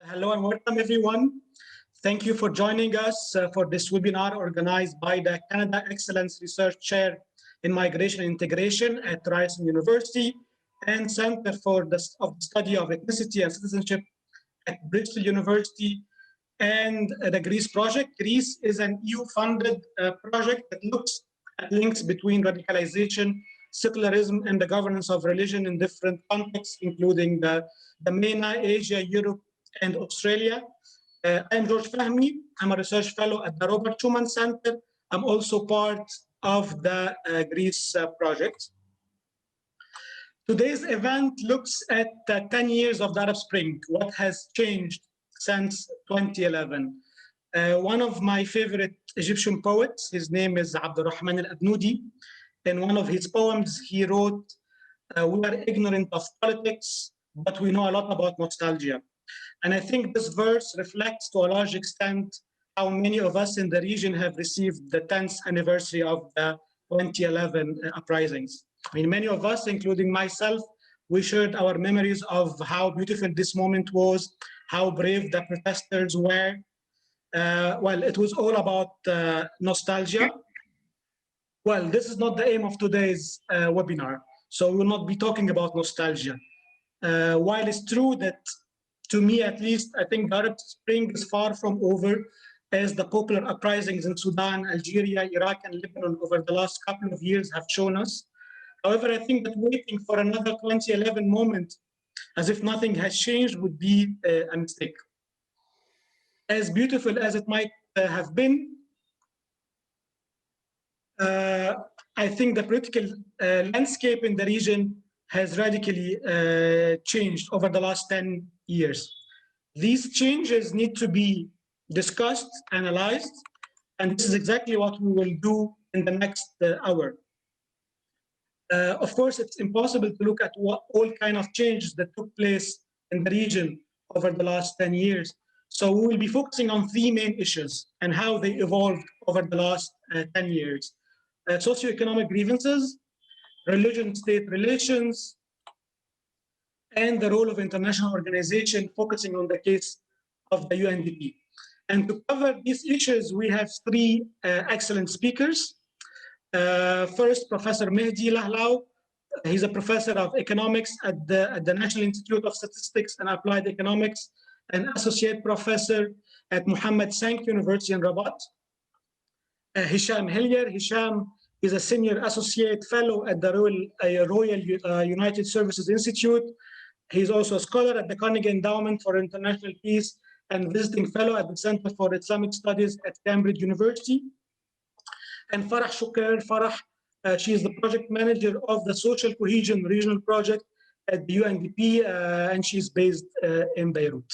Hello and welcome everyone. Thank you for joining us for this webinar organized by the Canada Excellence Research Chair in Migration and Integration at Ryerson University and Center for the Study of Ethnicity and Citizenship at Bristol University and the Greece project. Greece is an EU-funded project that looks at links between radicalization, secularism, and the governance of religion in different contexts, including the MENA, Asia, Europe, and Australia. I'm George Fahmy. I'm a research fellow at the Robert Schuman Center. I'm also part of the Greece project. Today's event looks at 10 years of the Arab Spring, what has changed since 2011. One of my favorite Egyptian poets, his name is Abdurrahman al-Abnoudi. In one of his poems, he wrote, "We are ignorant of politics, but we know a lot about nostalgia." And I think this verse reflects to a large extent how many of us in the region have received the 10th anniversary of the 2011 uprisings. I mean, many of us, including myself, we shared our memories of how beautiful this moment was, how brave the protesters were. Well, it was all about nostalgia. Well, this is not the aim of today's webinar, so we will not be talking about nostalgia. While it's true that, to me at least, I think the Arab Spring is far from over, as the popular uprisings in Sudan, Algeria, Iraq, and Lebanon over the last couple of years have shown us. However, I think that waiting for another 2011 moment, as if nothing has changed, would be a mistake. As beautiful as it might have been, I think the political landscape in the region has radically changed over the last 10 years. These changes need to be discussed, analyzed, and this is exactly what we will do in the next hour. Of course, it's impossible to look at all kinds of changes that took place in the region over the last 10 years. So we will be focusing on three main issues and how they evolved over the last 10 years. Socio-economic grievances, religion-state relations, and the role of international organization, focusing on the case of the UNDP. And to cover these issues, we have three excellent speakers. First, Professor Mehdi Lahlau. He's a professor of economics at the National Institute of Statistics and Applied Economics, and associate professor at Mohammed V University in Rabat. Hisham Hillier. Hisham is a senior associate fellow at the Royal United Services Institute. He's also a scholar at the Carnegie Endowment for International Peace and visiting fellow at the Center for Islamic Studies at Cambridge University. And Farah Shukr. Farah, she is the project manager of the Social Cohesion Regional Project at the UNDP, and she's based in Beirut.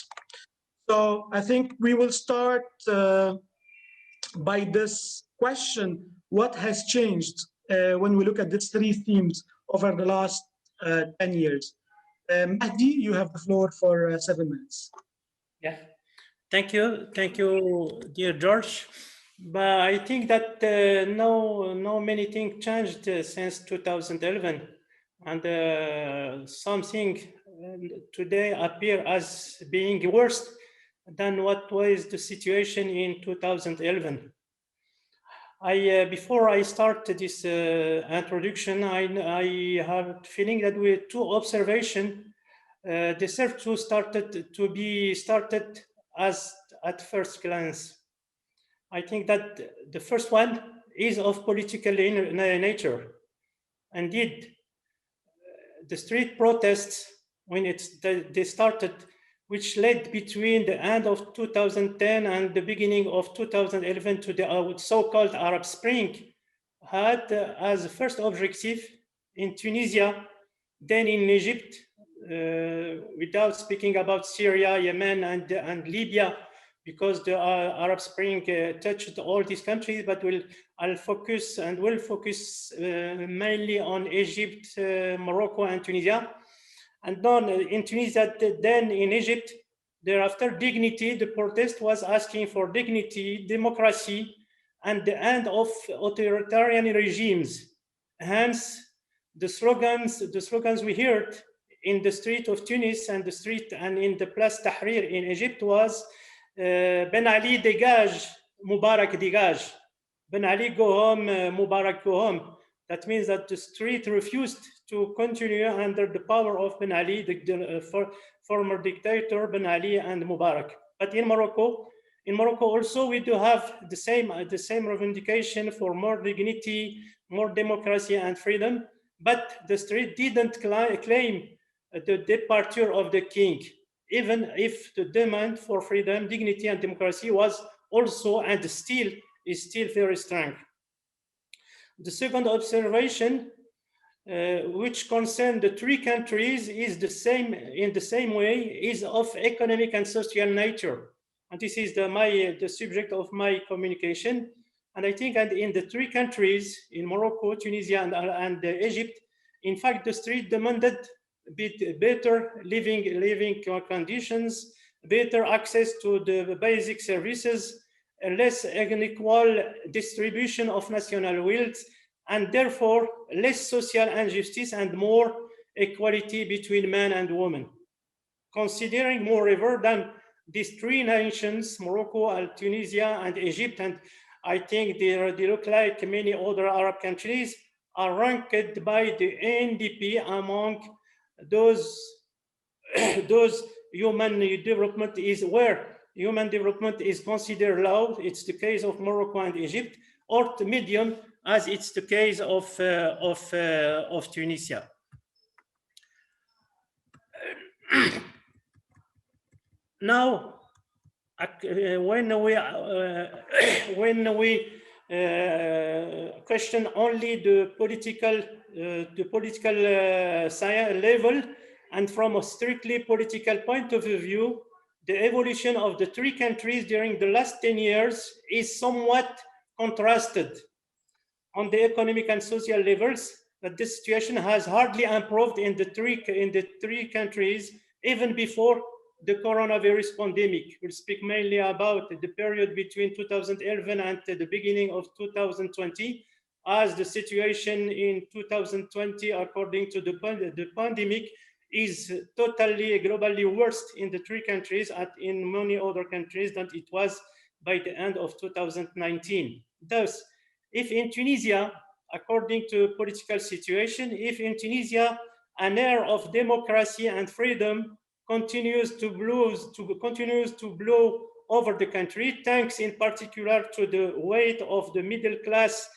So I think we will start by this question: what has changed when we look at these three themes over the last 10 years? Mahdi, you have the floor for 7 minutes. Yeah, thank you, dear George. But I think that no many things changed since 2011, and something today appear as being worse than what was the situation in 2011. Before I start this introduction, I have a feeling that with two observations, deserve to be started as at first glance. I think that the first one is of political nature. Indeed, the street protests, when they started, which led between the end of 2010 and the beginning of 2011 to the so-called Arab Spring, had as first objective in Tunisia, then in Egypt, without speaking about Syria, Yemen, and Libya, because the Arab Spring touched all these countries, but will focus mainly on Egypt, Morocco, and Tunisia. And then in Tunisia, then in Egypt, thereafter dignity, the protest was asking for dignity, democracy, and the end of authoritarian regimes. Hence, the slogans we heard in the street of Tunis and the street and in the Place Tahrir in Egypt was Ben Ali dégage, Mubarak dégage. Ben Ali go home, Mubarak go home. That means that the street refused to continue under the power of Ben Ali, the former dictator Ben Ali and Mubarak. But in Morocco also we do have the same revendication for more dignity, more democracy and freedom. But the street didn't claim the departure of the king, even if the demand for freedom, dignity, and democracy was also and still is still very strong. The second observation, which concern the three countries, is the same in the same way, is of economic and social nature, and this is the subject of my communication. And I think that in the three countries, in Morocco, Tunisia, and Egypt, in fact, the street demanded better living conditions, better access to the basic services, a less unequal distribution of national wealth, and therefore less social injustice and more equality between men and women. Considering, moreover, that these three nations, Morocco, Tunisia, and Egypt, and I think they look like many other Arab countries, are ranked by the UNDP among those human development is where human development is considered low. It's the case of Morocco and Egypt, or medium, as it's the case of Tunisia. Now, when we question only the political level, and from a strictly political point of view, the evolution of the three countries during the last 10 years is somewhat contrasted. On the economic and social levels, that the situation has hardly improved in the three countries, even before the coronavirus pandemic. We'll speak mainly about the period between 2011 and the beginning of 2020, as the situation in 2020, according to the pandemic, is totally globally worse in the three countries and in many other countries than it was by the end of 2019. Thus, if in Tunisia, according to political situation, if in Tunisia an air of democracy and freedom continues to blow over the country, thanks in particular to the weight of the middle class,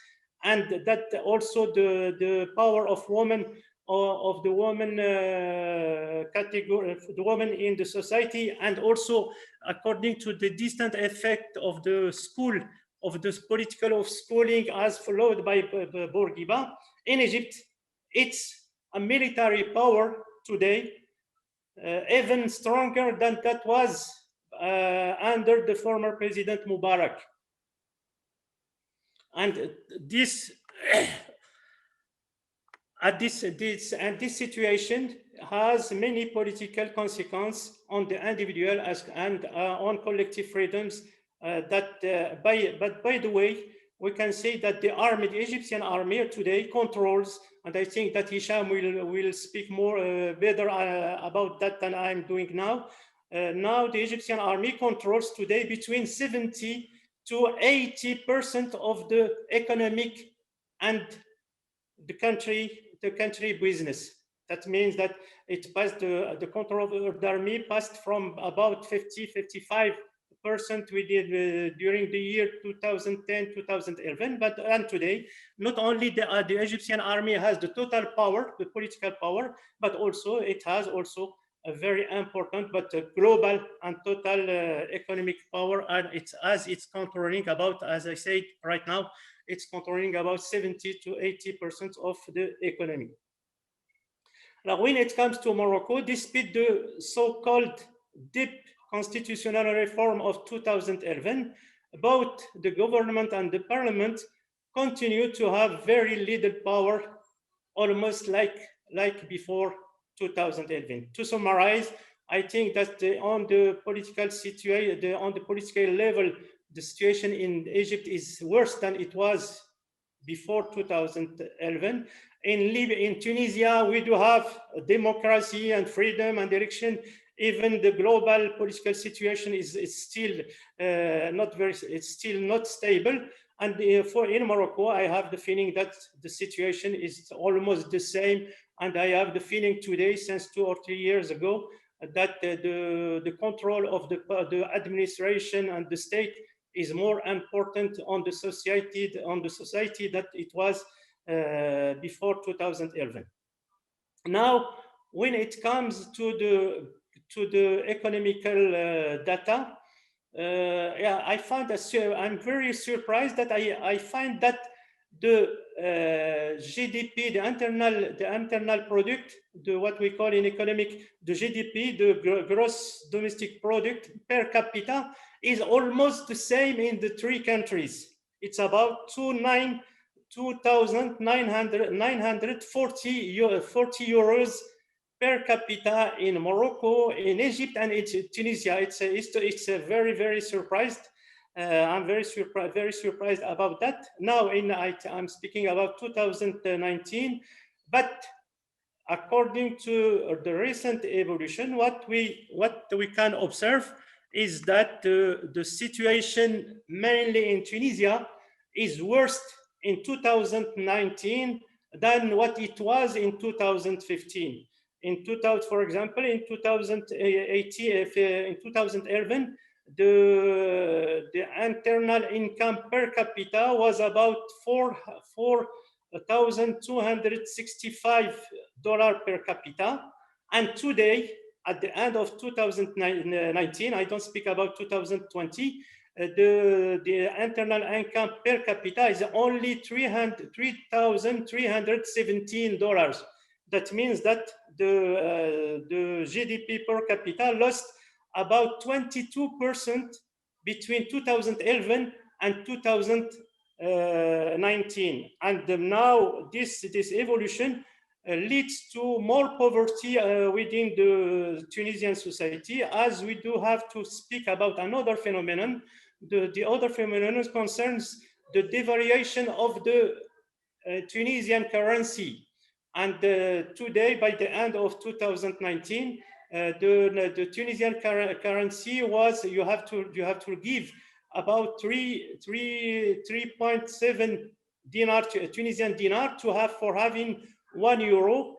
and that also the power of women, of the woman category, the woman in the society, and also according to the distant effect of the school, of the political schooling as followed by Bourguiba. In Egypt, it's a military power today, even stronger than that was under the former President Mubarak. And this this situation has many political consequences on the individual and on collective freedoms. But by the way, we can say that the army, the Egyptian army today controls, and I think that Hisham will speak more better about that than I'm doing now. Now the Egyptian army controls today between 70 to 80% of the economic and the country business. That means that it passed the control of the army passed from about 55% we did during the year 2010-2011, but and today, not only the Egyptian army has the total power, the political power, but also it has also a very important but global and total economic power, and it's controlling about, as I said right now, it's controlling about 70 to 80% of the economy. Now, when it comes to Morocco, despite the so-called deep constitutional reform of 2011, both the government and the parliament continue to have very little power, almost like before 2011. To summarize, I think that on the political situation, on the political level, the situation in Egypt is worse than it was before 2011. In Tunisia, we do have democracy and freedom and election. Even the global political situation is still it's still not stable. And in Morocco, I have the feeling that the situation is almost the same. And I have the feeling today, since 2 or 3 years ago, that the control of the administration and the state is more important on the society that it was before 2011. Now, when it comes to the economical data, yeah, I'm very surprised that I find that the GDP, the internal product, what we call in economic, the GDP, the gross domestic product per capita, is almost the same in the 3 countries. It's about 2,940 euros per capita in Morocco, in Egypt, and Tunisia. It's a very surprised. I'm very surprised about that. Now, I'm speaking about 2019, but according to the recent evolution, what we can observe is that the situation mainly in Tunisia is worse in 2019 than what it was in 2015. For example, in 2011, the internal income per capita was about $4,265 per capita, and today, at the end of 2019, I don't speak about 2020, the internal income per capita is only $3,317. That means that the GDP per capita lost about 22% between 2011 and 2019. And now this evolution leads to more poverty within the Tunisian society, as we do have to speak about another phenomenon. The other phenomenon concerns the devaluation of the Tunisian currency. And today, by the end of 2019, the Tunisian currency was, you have to give about 3.7 Tunisian dinar for having €1,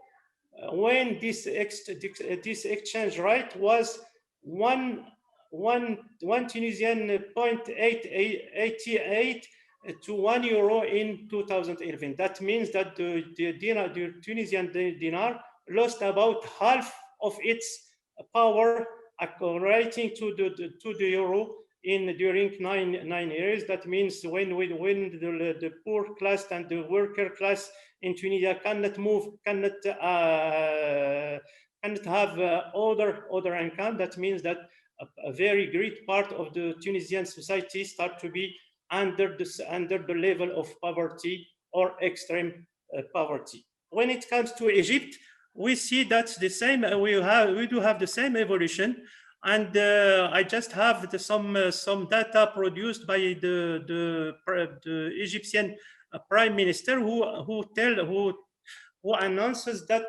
when this exchange rate was one Tunisian 0.88 to €1 in 2011. That means that the Tunisian dinar lost about half of its power, according to the euro, during nine years. That means when the poor class and the worker class in Tunisia cannot move, cannot have other income, that means that a very great part of the Tunisian society start to be under the level of poverty or extreme poverty. When it comes to Egypt, we see that's the same. We do have the same evolution, and I just have some data produced by the Egyptian Prime Minister, who announces that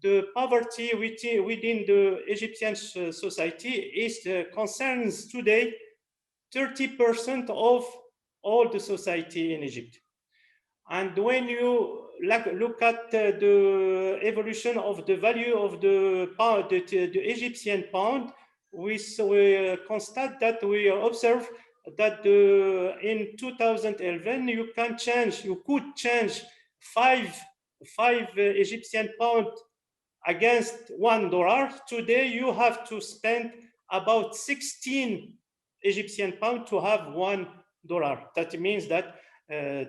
the poverty within the Egyptian society concerns today 30% of all the society in Egypt. And when you look at the evolution of the value of the pound, the Egyptian pound, we constate that we observe that in 2011 you could change five Egyptian pound against $1. Today you have to spend about 16 Egyptian pound to have $1. That means that a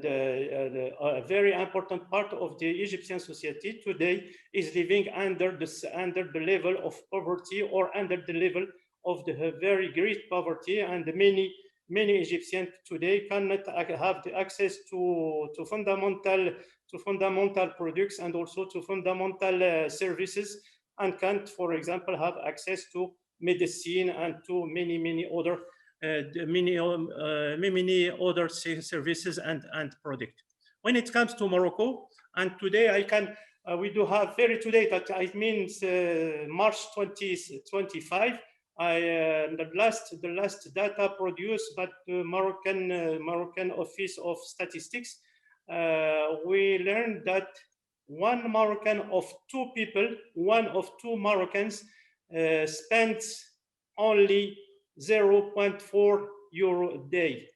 very important part of the Egyptian society today is living under the level of poverty, or under the level of the very great poverty, and many Egyptians today cannot have the access to fundamental products, and also to fundamental services, and can't, for example, have access to medicine and to many other services and products. When it comes to Morocco, and today I can, we do have very today, that it means March 2025, the last data produced by the Moroccan Office of Statistics, we learned that one Moroccan of two people, one of two Moroccans spends only 0.4 euro a day.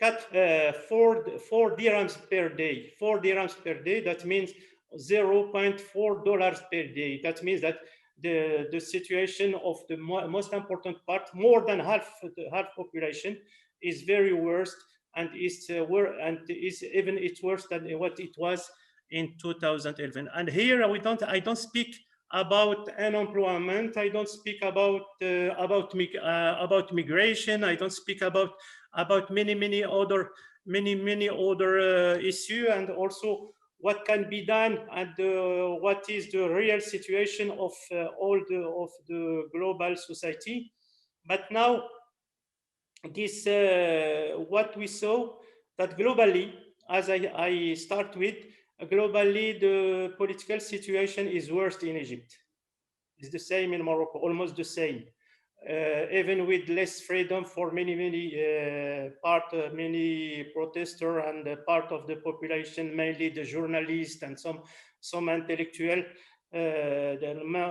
4 dirhams per day. 4 dirhams per day, that means $0.4 per day. That means that the situation of the most important part, more than half population, is very worse, and is even it's worse than what it was in 2011. And here I don't speak about unemployment. I don't speak about migration. I don't speak about many other issue, and also what can be done, and what is the real situation of all the global society. But now this what we saw, that globally, as I start with, globally the political situation is worse in Egypt. It's the same in Morocco, almost the same. Even with less freedom for many protesters and part of the population, mainly the journalists and some intellectual,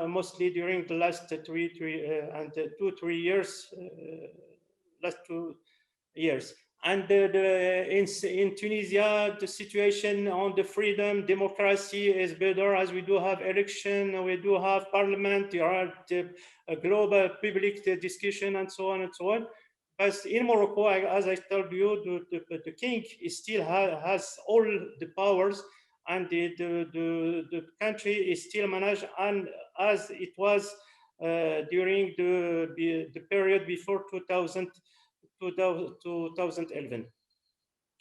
mostly during the last 3 years, last 2 years. And in Tunisia, the situation on the freedom, democracy is better, as we do have election, we do have parliament, there are a global public discussion, and so on and so on. But in Morocco, as I told you, the king is still has all the powers, and the country is still managed and as it was during the period before 2011.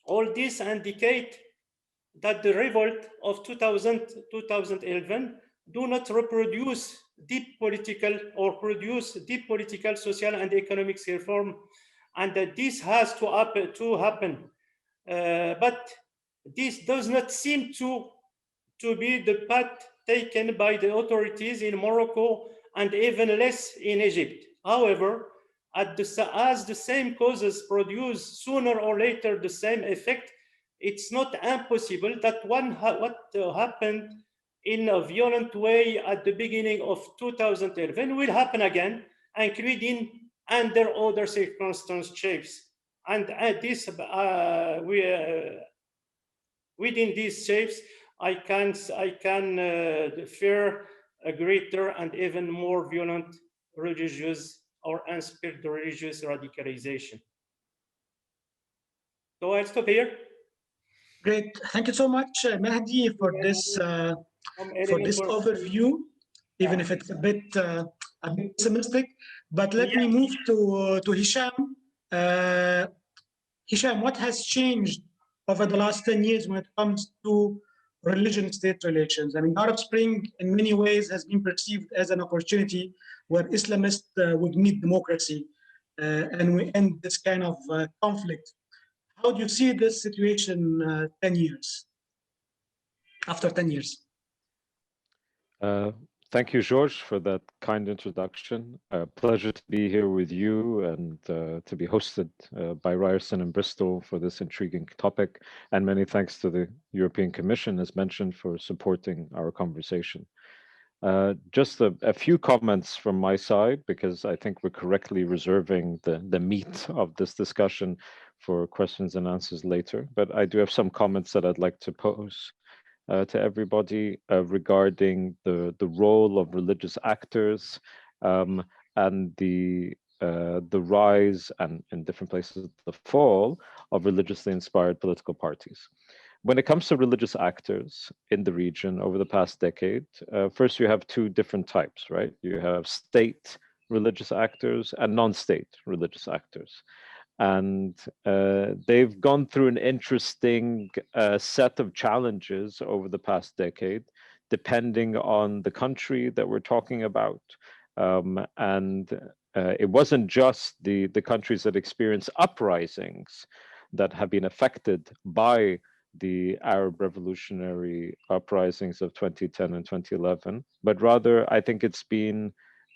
All this indicate that the revolt of 2011 do not reproduce deep political or produce deep political, social, and economic reform, and that this has to happen. But this does not seem to be the path taken by the authorities in Morocco, and even less in Egypt. However, as the same causes produce sooner or later the same effect, it's not impossible that what happened in a violent way at the beginning of 2011 will happen again, including under other circumstance shapes. And this within these shapes, I can fear a greater and even more violent religious or unspiritual religious radicalization. So I'll stop here. Great, thank you so much, Mahdi, for this overview, even if it's a bit pessimistic. But let me move to Hisham. Hisham, what has changed over the last 10 years when it comes to religion-state relations? I mean, Arab Spring, in many ways, has been perceived as an opportunity where Islamists would meet democracy and we end this kind of conflict. How do you see this situation 10 years, after 10 years? Thank you, George, for that kind introduction. Pleasure to be here with you and to be hosted by Ryerson and Bristol for this intriguing topic. And many thanks to the European Commission, as mentioned, for supporting our conversation. Just a few comments from my side, because I think we're correctly reserving the meat of this discussion for questions and answers later. But I do have some comments that I'd like to pose to everybody regarding the role of religious actors and the rise and in different places the fall of religiously inspired political parties. When it comes to religious actors in the region over the past decade, first you have two different types, right? You have state religious actors and non-state religious actors. And they've gone through an interesting set of challenges over the past decade, depending on the country that we're talking about. It wasn't just the countries that experience uprisings that have been affected by the Arab revolutionary uprisings of 2010 and 2011, but rather I think it's been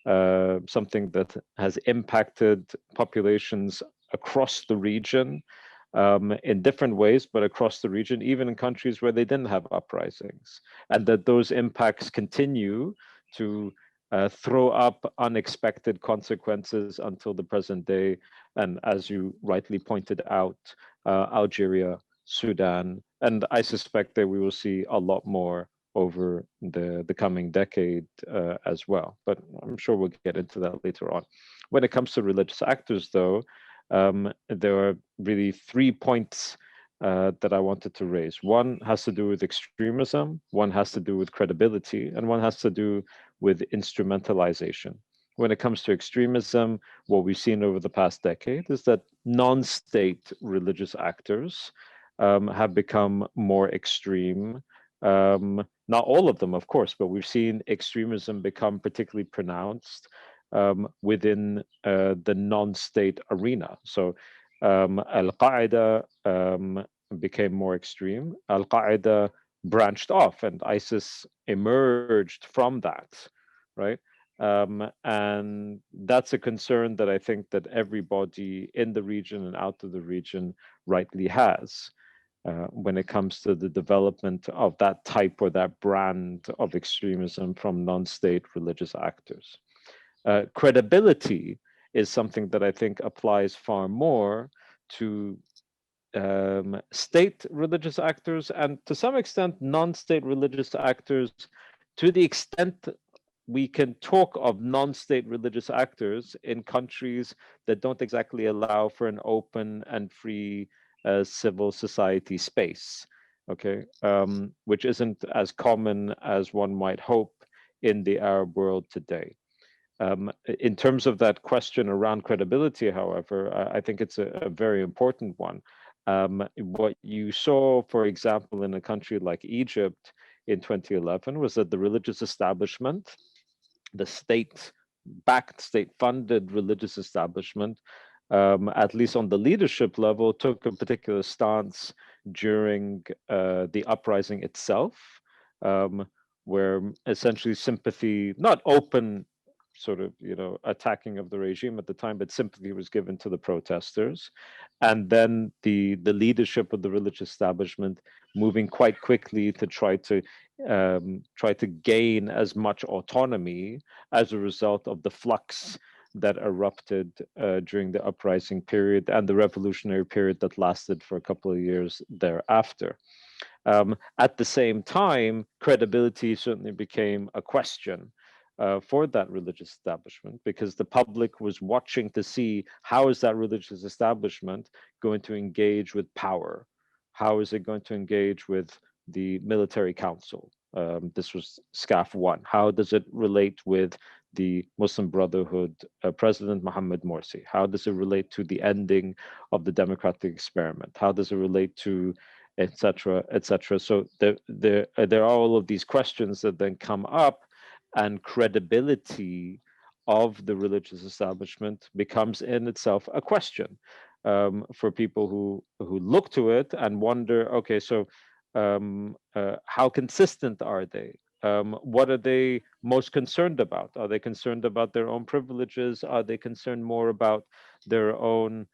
something that has impacted populations across the region in different ways, but across the region, even in countries where they didn't have uprisings, and that those impacts continue to throw up unexpected consequences until the present day. And as you rightly pointed out, Algeria, Sudan, and I suspect that we will see a lot more over the coming decade as well. But I'm sure we'll get into that later on. When it comes to religious actors, though, there are really 3 points that I wanted to raise. One has to do with extremism, one has to do with credibility, and one has to do with instrumentalization. When it comes to extremism, what we've seen over the past decade is that non-state religious actors have become more extreme. Not all of them, of course, but we've seen extremism become particularly pronounced within the non-state arena. So Al-Qaeda became more extreme. Al-Qaeda branched off and ISIS emerged from that, right? And that's a concern that I think that everybody in the region and out of the region rightly has when it comes to the development of that type or that brand of extremism from non-state religious actors. Credibility is something that I think applies far more to state religious actors and to some extent non-state religious actors, to the extent we can talk of non-state religious actors in countries that don't exactly allow for an open and free civil society space, okay, which isn't as common as one might hope in the Arab world today. In terms of that question around credibility, however, I think it's a very important one. What you saw, for example, in a country like Egypt in 2011 was that the religious establishment, the state-backed, state-funded religious establishment, at least on the leadership level, took a particular stance during the uprising itself, where essentially sympathy, not open sort of, attacking of the regime at the time, but sympathy was given to the protesters. And then the leadership of the religious establishment moving quite quickly to try to gain as much autonomy as a result of the flux that erupted during the uprising period and the revolutionary period that lasted for a couple of years thereafter. At the same time, credibility certainly became a question for that religious establishment, because the public was watching to see how is that religious establishment going to engage with power? How is it going to engage with the military council? This was SCAF 1. How does it relate with the Muslim Brotherhood President Mohammed Morsi? How does it relate to the ending of the democratic experiment? How does it relate to etc., etc.? So there are all of these questions that then come up, and credibility of the religious establishment becomes in itself a question for people who look to it and wonder, okay, so how consistent are they? What are they most concerned about? Are they concerned about their own privileges? Are they concerned more about their own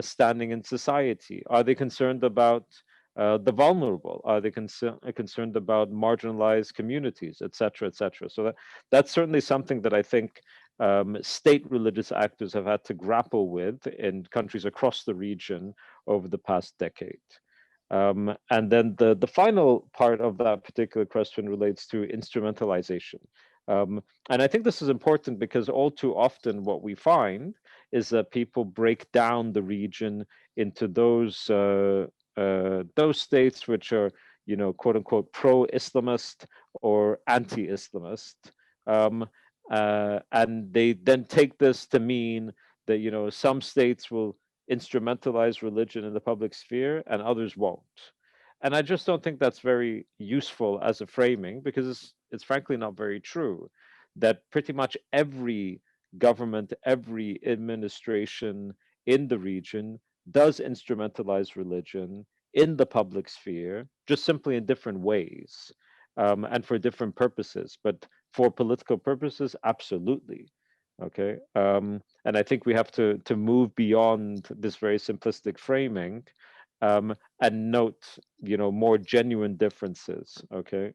standing in society? Are they concerned about the vulnerable? Are they concerned about marginalized communities, et cetera, et cetera? So that's certainly something that I think state religious actors have had to grapple with in countries across the region over the past decade. And then the final part of that particular question relates to instrumentalization. And I think this is important because all too often what we find is that people break down the region into those states which are, quote unquote, pro-Islamist or anti-Islamist. And they then take this to mean that, some states will instrumentalize religion in the public sphere and others won't. And I just don't think that's very useful as a framing, because it's frankly not very true that pretty much every government, every administration in the region does instrumentalize religion in the public sphere, just simply in different ways, and for different purposes. But for political purposes, absolutely. Okay, and I think we have to move beyond this very simplistic framing, and note, more genuine differences. Okay.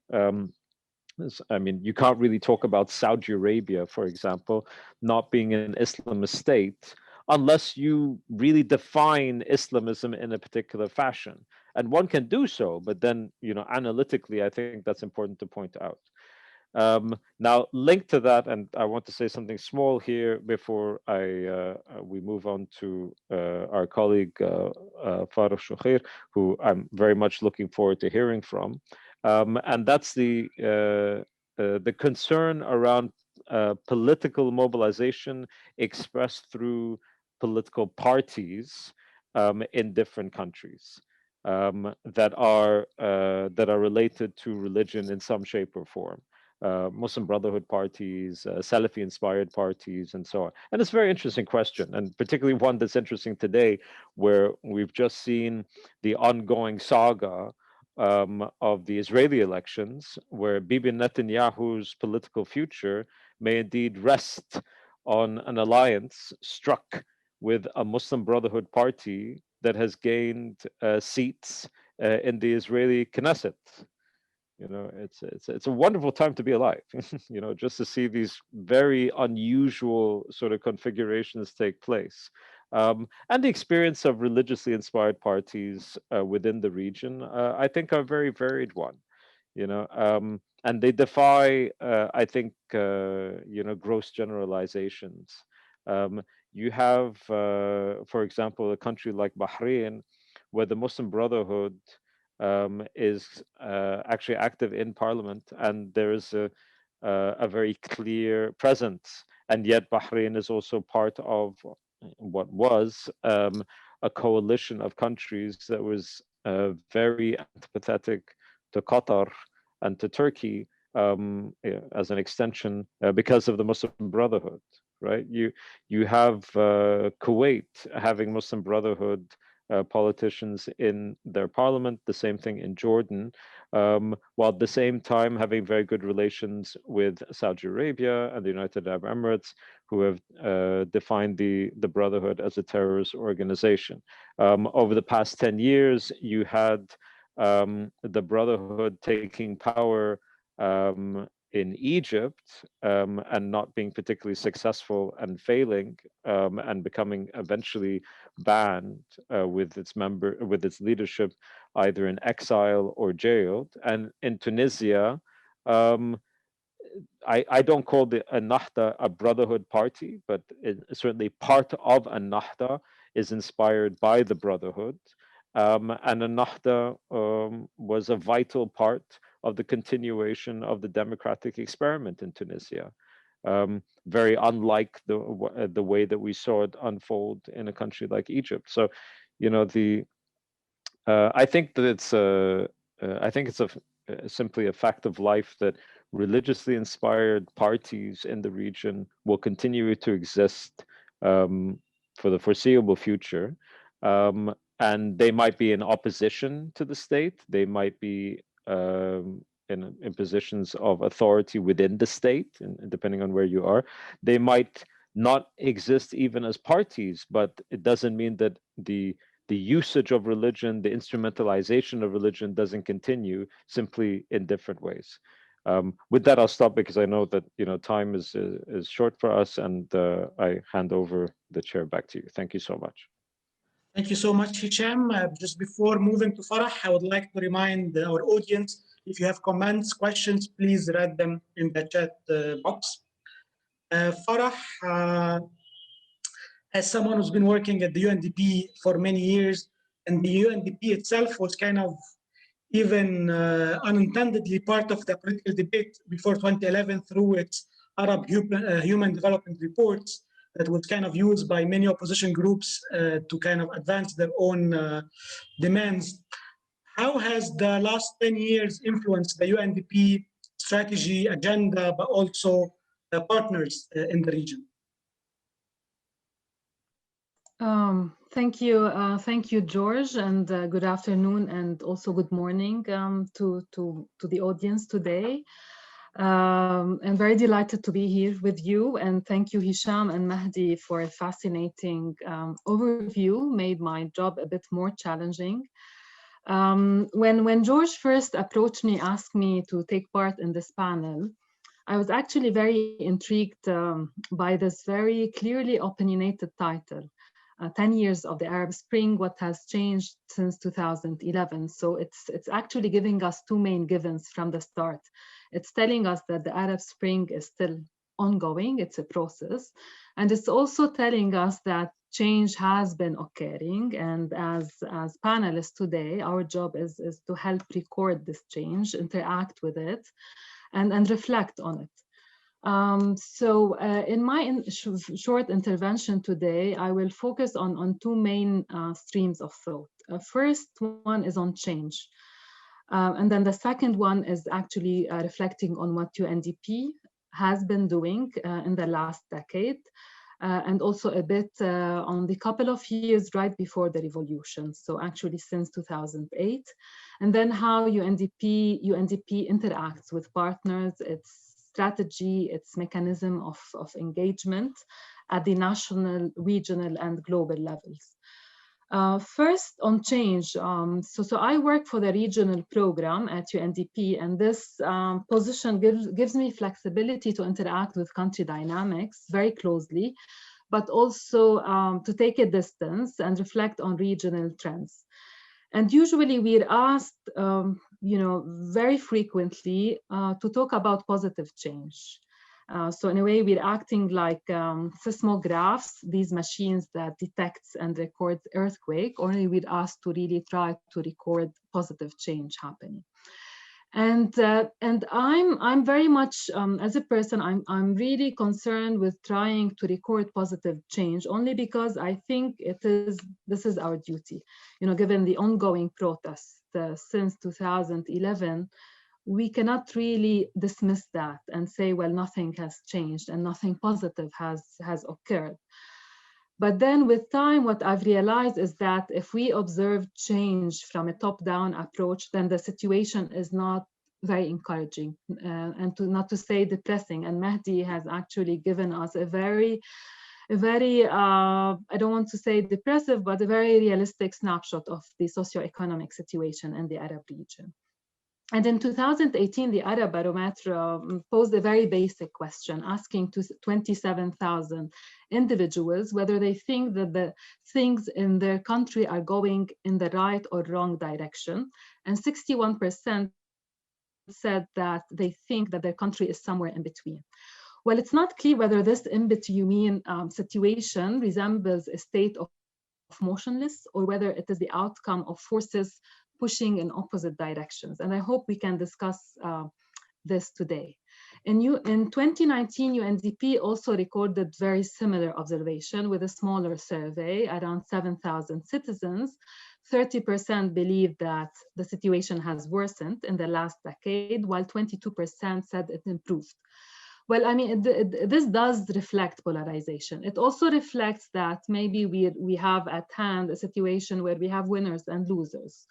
I mean, you can't really talk about Saudi Arabia, for example, not being an Islamist state unless you really define Islamism in a particular fashion. And one can do so, but then, analytically, I think that's important to point out. Now, linked to that, and I want to say something small here before we move on to our colleague Farah Shukhair, who I'm very much looking forward to hearing from, and that's the concern around political mobilization expressed through political parties in different countries. That are related to religion in some shape or form. Muslim Brotherhood parties, Salafi-inspired parties, and so on. And it's a very interesting question, and particularly one that's interesting today, where we've just seen the ongoing saga of the Israeli elections, where Bibi Netanyahu's political future may indeed rest on an alliance struck with a Muslim Brotherhood party that has gained seats in the Israeli Knesset. It's a wonderful time to be alive. Just to see these very unusual sort of configurations take place, and the experience of religiously inspired parties within the region, I think, are a very varied one. And they defy, I think, gross generalizations. You have, for example, a country like Bahrain, where the Muslim Brotherhood is actually active in parliament, and there is a very clear presence. And yet Bahrain is also part of what was a coalition of countries that was very antipathetic to Qatar and to Turkey, as an extension, because of the Muslim Brotherhood. Right? You have Kuwait having Muslim Brotherhood politicians in their parliament, the same thing in Jordan, while at the same time having very good relations with Saudi Arabia and the United Arab Emirates, who have defined the Brotherhood as a terrorist organization. Over the past 10 years, you had the Brotherhood taking power in Egypt, and not being particularly successful and failing, and becoming eventually banned with its leadership either in exile or jailed. And in Tunisia, I don't call the Ennahda a Brotherhood party, but certainly part of Ennahda is inspired by the Brotherhood. And Ennahda was a vital part of the continuation of the democratic experiment in Tunisia. Very unlike the way that we saw it unfold in a country like Egypt. So, I think that it's simply a fact of life that religiously inspired parties in the region will continue to exist for the foreseeable future. And they might be in opposition to the state. They might be in positions of authority within the state, and depending on where you are. They might not exist even as parties, but it doesn't mean that the usage of religion, the instrumentalization of religion doesn't continue, simply in different ways. With that, I'll stop because I know that time is short for us, and I hand over the chair back to you. Thank you so much. Thank you so much, Hisham. Just before moving to Farah, I would like to remind our audience, if you have comments, questions, please write them in the chat box. Farah, as someone who's been working at the UNDP for many years, and the UNDP itself was kind of even unintendedly part of the political debate before 2011 through its Arab Human Development Reports that was kind of used by many opposition groups to kind of advance their own demands. How has the last 10 years influenced the UNDP strategy, agenda, but also partners in the region? Thank you, George, and good afternoon, and also good morning to the audience today. I'm very delighted to be here with you, and thank you, Hisham and Mahdi, for a fascinating overview. Made my job a bit more challenging. When George first approached me, asked me to take part in this panel, I was actually very intrigued by this very clearly opinionated title. 10 years of the Arab Spring, what has changed since 2011. So it's actually giving us two main givens from the start. It's telling us that the Arab Spring is still ongoing, it's a process. And it's also telling us that change has been occurring. And as panelists today, our job is to help record this change, interact with it, and reflect on it. In my short intervention today, I will focus on two main streams of thought. First one is on change. And then the second one is actually reflecting on what UNDP has been doing in the last decade, and also a bit on the couple of years right before the revolution, so actually since 2008, and then how UNDP interacts with partners, its strategy, its mechanism of engagement at the national, regional, and global levels. First, on change. So I work for the regional program at UNDP, and this position gives me flexibility to interact with country dynamics very closely, but also to take a distance and reflect on regional trends. And usually we're asked, very frequently to talk about positive change. So in a way, we're acting like seismographs, these machines that detects and records earthquake, only we're asked to really try to record positive change happening. And I'm very much, as a person, I'm really concerned with trying to record positive change, only because I think this is our duty. Given the ongoing protests since 2011, we cannot really dismiss that and say, well, nothing has changed and nothing positive has occurred. But then with time, what I've realized is that if we observe change from a top-down approach, then the situation is not very encouraging and not to say depressing. And Mahdi has actually given us a very, I don't want to say depressive, but a very realistic snapshot of the socio-economic situation in the Arab region. And in 2018, the Arab Barometer posed a very basic question, asking to 27,000 individuals whether they think that the things in their country are going in the right or wrong direction. And 61% said that they think that their country is somewhere in between. Well, it's not clear whether this in-between situation resembles a state of motionless or whether it is the outcome of forces pushing in opposite directions. And I hope we can discuss this today. In 2019, UNDP also recorded very similar observation with a smaller survey, around 7,000 citizens. 30% believe that the situation has worsened in the last decade, while 22% said it improved. Well, I mean, this does reflect polarization. It also reflects that maybe we have at hand a situation where we have winners and losers.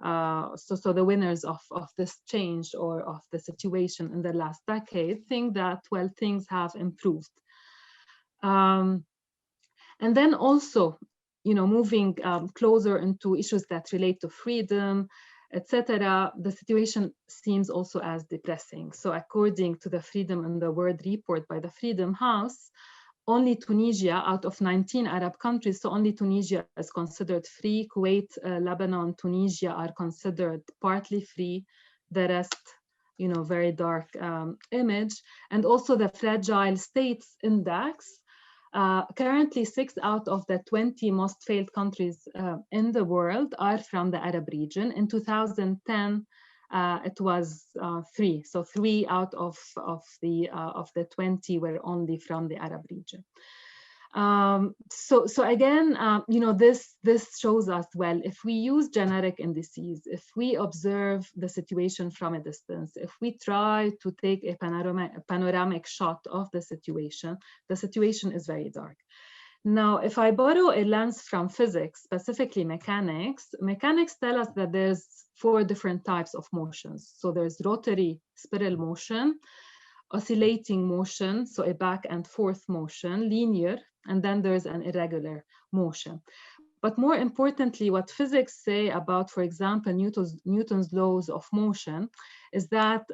So the winners of this change or of the situation in the last decade think that, well, things have improved. And then also, moving closer into issues that relate to freedom, etc., the situation seems also as depressing. So according to the Freedom in the World report by the Freedom House, only Tunisia out of 19 Arab countries, so only Tunisia is considered free. Kuwait, Lebanon, Tunisia are considered partly free. The rest, very dark image. And also the Fragile States Index. Currently, 6 out of the 20 most failed countries in the world are from the Arab region. In 2010, it was 3. So 3 out of the 20 were only from the Arab region. So again, this shows us, well, if we use generic indices, if we observe the situation from a distance, if we try to take a panoramic shot of the situation is very dark. Now, if I borrow a lens from physics, specifically mechanics, mechanics tell us that there's 4 different types of motions. So there's rotary spiral motion, oscillating motion, so a back and forth motion, linear, and then there's an irregular motion. But more importantly, what physics say about, for example, Newton's laws of motion is that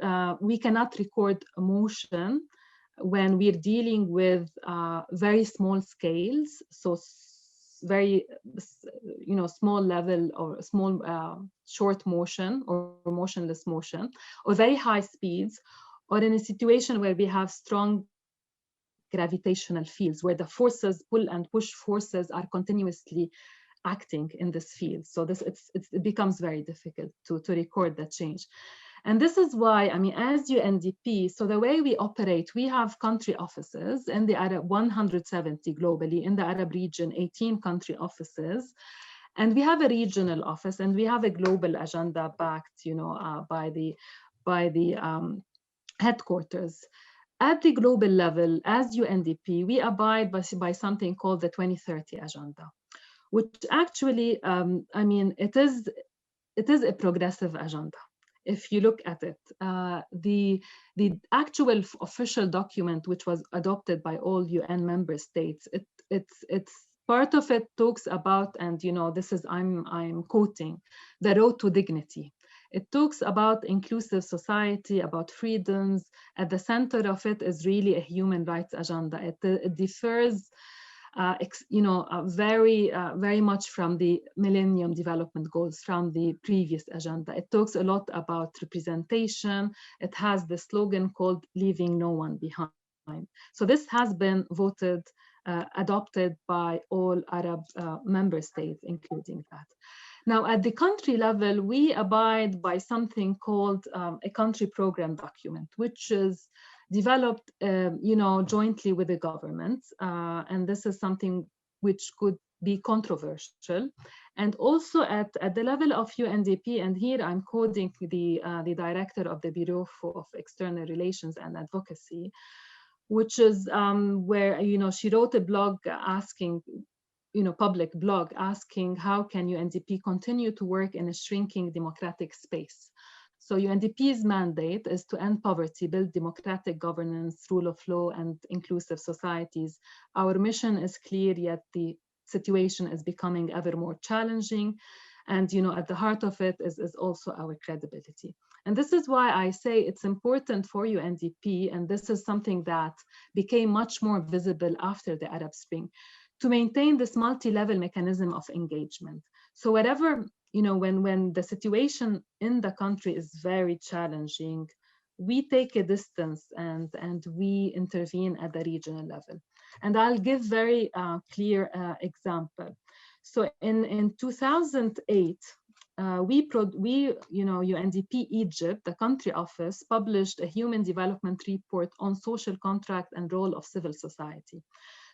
we cannot record a motion when we're dealing with very small scales, so very small level or small short motion or motionless motion, or very high speeds, or in a situation where we have strong gravitational fields, where the forces, pull and push forces, are continuously acting in this field. So it becomes very difficult to record that change. And this is why, I mean, as UNDP, so the way we operate, we have country offices in the Arab, 170 globally, in the Arab region, 18 country offices. And we have a regional office, and we have a global agenda backed, by the headquarters. At the global level, as UNDP, we abide by something called the 2030 agenda, which actually, I mean, it is a progressive agenda. If you look at it, the actual official document, which was adopted by all UN member states, it's part of it talks about, and this is I'm quoting, the road to dignity. It talks about inclusive society, about freedoms. At the center of it is really a human rights agenda. It differs very much from the Millennium Development Goals, from the previous agenda. It talks a lot about representation. It has the slogan called "Leaving no one behind." So this has been voted, adopted by all Arab member states, including that. Now, at the country level, we abide by something called a country program document, which is developed, jointly with the government, and this is something which could be controversial. And also at the level of UNDP, and here I'm quoting the director of the Bureau of External Relations and Advocacy, which is where she wrote a blog asking, public blog asking, how can UNDP continue to work in a shrinking democratic space? So UNDP's mandate is to end poverty, build democratic governance, rule of law, and inclusive societies. Our mission is clear, yet the situation is becoming ever more challenging. And at the heart of it is also our credibility. And this is why I say it's important for UNDP, and this is something that became much more visible after the Arab Spring, to maintain this multi-level mechanism of engagement. So whatever, when the situation in the country is very challenging, we take a distance and we intervene at the regional level. And I'll give very clear example. So in 2008, UNDP Egypt, the country office, published a human development report on social contract and role of civil society.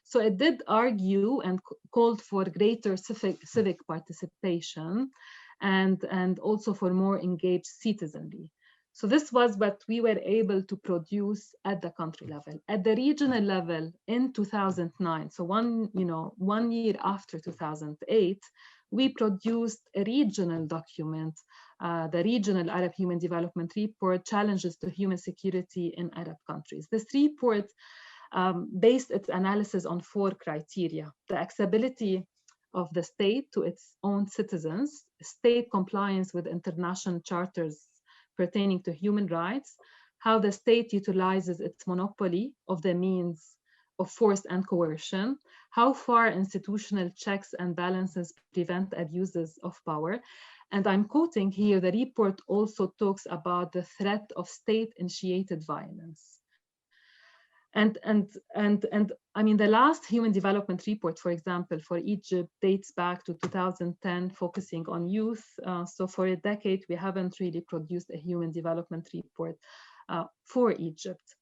So it did argue and called for greater civic participation and also for more engaged citizenry. So this was what we were able to produce at the country level. At the regional level in 2009, so one year after 2008, we produced a regional document, the Regional Arab Human Development Report, Challenges to Human Security in Arab Countries. This report based its analysis on 4 criteria: the accessibility of the state to its own citizens, state compliance with international charters pertaining to human rights, how the state utilizes its monopoly of the means of force and coercion, how far institutional checks and balances prevent abuses of power. And I'm quoting here, the report also talks about the threat of state-initiated violence. And I mean, the last human development report, for example, for Egypt dates back to 2010, focusing on youth. So for a decade, we haven't really produced a human development report for Egypt.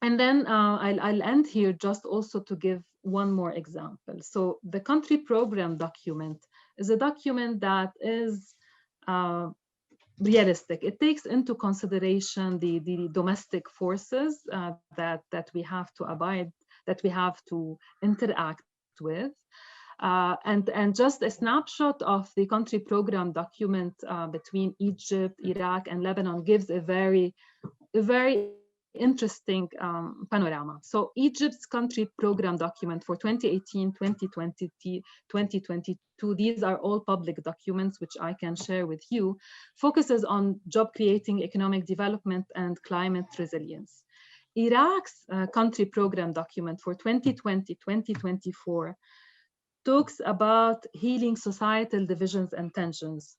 And then I'll end here just also to give one more example. So the country program document is a document that is realistic. It takes into consideration the domestic forces that we have to abide, that we have to interact worked with. And just a snapshot of the country program document between Egypt, Iraq, and Lebanon gives a very interesting panorama. So Egypt's country program document for 2018, 2020, 2022, these are all public documents, which I can share with you, focuses on job creating, economic development, and climate resilience. Iraq's country program document for 2020, 2024 talks about healing societal divisions and tensions,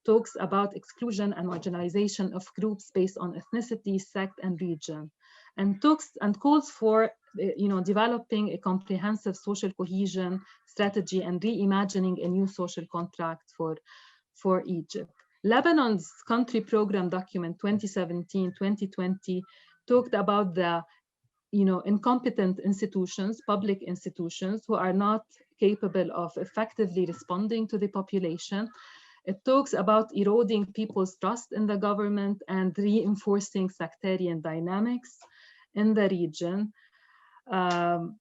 talks about exclusion and marginalization of groups based on ethnicity, sect, and region, and calls for developing a comprehensive social cohesion strategy and reimagining a new social contract for Egypt. Lebanon's country program document 2017-2020 talked about the incompetent institutions, public institutions, who are not capable of effectively responding to the population. It talks about eroding people's trust in the government and reinforcing sectarian dynamics in the region. And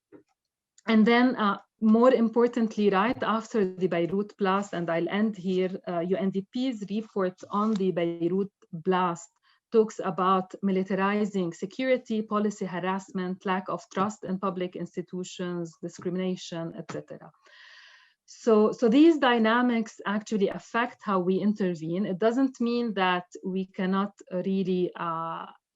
then more importantly, right after the Beirut blast, and I'll end here, UNDP's report on the Beirut blast talks about militarizing security, policy harassment, lack of trust in public institutions, discrimination, etc. So these dynamics actually affect how we intervene. It doesn't mean that we cannot really